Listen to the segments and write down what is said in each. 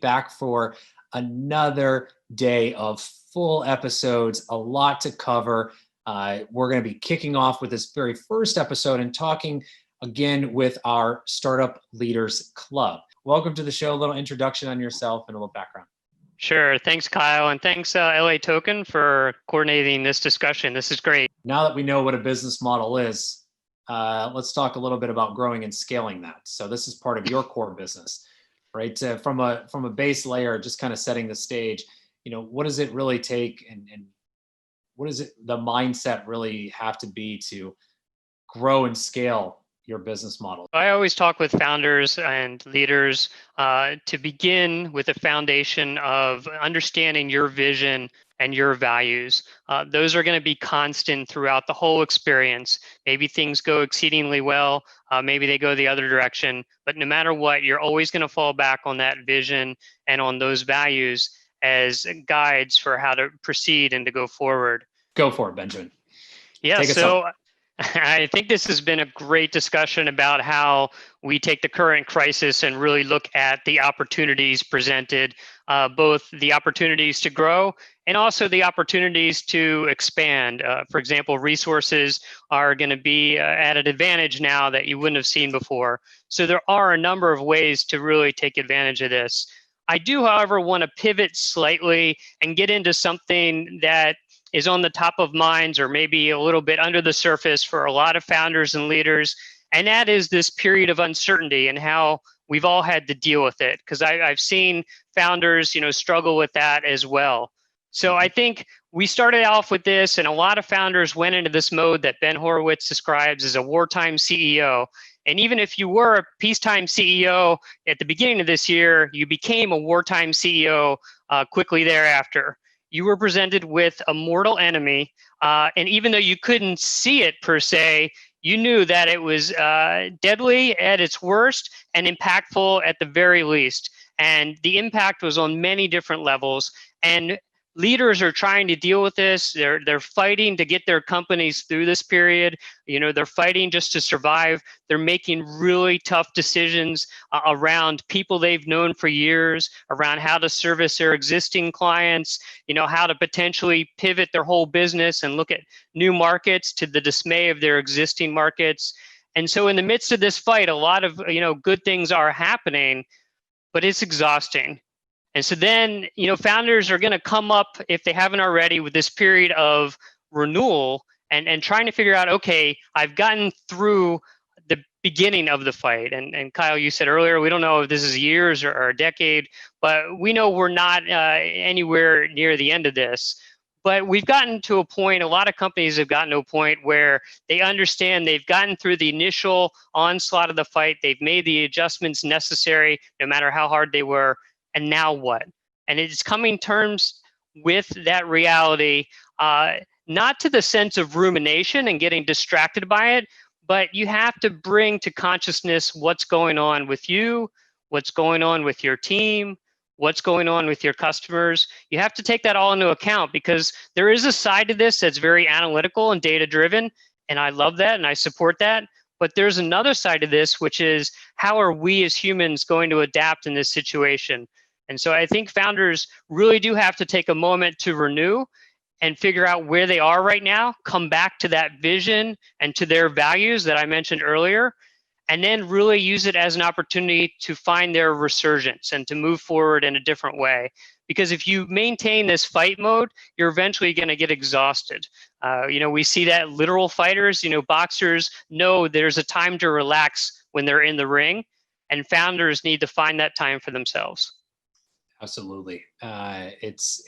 Back for another day of full episodes, a lot to cover. We're going to be kicking off with this very first episode and talking again with our Startup Leaders Club. Welcome to the show. A little introduction on yourself and a little background. Sure. Thanks, Kyle. And thanks, LA Token, for coordinating this discussion. This is great. Now that we know what a business model is, let's talk a little bit about growing and scaling that. So this is part of your core business, right? From a base layer, just kind of setting the stage, what does it really take and what does the mindset really have to be to grow and scale your business model? I always talk with founders and leaders to begin with a foundation of understanding your vision and your values. Those are going to be constant throughout the whole experience. Maybe things go exceedingly well, maybe they go the other direction, but no matter what, you're always going to fall back on that vision and on those values as guides for how to proceed and to go forward. Go for it, Benjamin. Yeah, so I think this has been a great discussion about how we take the current crisis and really look at the opportunities presented, both the opportunities to grow and also the opportunities to expand. For example, resources are going to be at an advantage now that you wouldn't have seen before. So there are a number of ways to really take advantage of this. I do, however, want to pivot slightly and get into something that is on the top of minds or maybe a little bit under the surface for a lot of founders and leaders. And that is this period of uncertainty and how we've all had to deal with it. Because I've seen founders, struggle with that as well. So I think we started off with this and a lot of founders went into this mode that Ben Horowitz describes as a wartime CEO. And even if you were a peacetime CEO at the beginning of this year, you became a wartime CEO quickly thereafter. You were presented with a mortal enemy, and even though you couldn't see it per se, you knew that it was deadly at its worst and impactful at the very least. And the impact was on many different levels. And leaders are trying to deal with this. They're fighting to get their companies through this period. They're fighting just to survive. They're making really tough decisions around people they've known for years, around how to service their existing clients, how to potentially pivot their whole business and look at new markets to the dismay of their existing markets. And so in the midst of this fight, a lot of, good things are happening, but it's exhausting. And so then, founders are going to come up, if they haven't already, with this period of renewal and trying to figure out, okay, I've gotten through the beginning of the fight. And Kyle, you said earlier, we don't know if this is years or a decade, but we know we're not anywhere near the end of this. But we've gotten to a point, a lot of companies have gotten to a point where they understand they've gotten through the initial onslaught of the fight. They've made the adjustments necessary, no matter how hard they were. And now what? And it's coming terms with that reality, not to the sense of rumination and getting distracted by it, but you have to bring to consciousness what's going on with you, what's going on with your team, what's going on with your customers. You have to take that all into account because there is a side to this that's very analytical and data-driven, and I love that and I support that. But there's another side to this, which is how are we as humans going to adapt in this situation? And so I think founders really do have to take a moment to renew and figure out where they are right now, come back to that vision and to their values that I mentioned earlier, and then really use it as an opportunity to find their resurgence and to move forward in a different way. Because if you maintain this fight mode, you're eventually going to get exhausted. We see that literal fighters, boxers know there's a time to relax when they're in the ring, and founders need to find that time for themselves. Absolutely. It's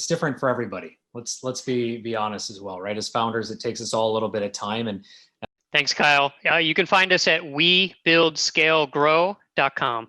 different for everybody. Let's be honest as well, right? As founders, it takes us all a little bit of time. And thanks, Kyle. You can find us at webuildscalegrow.com.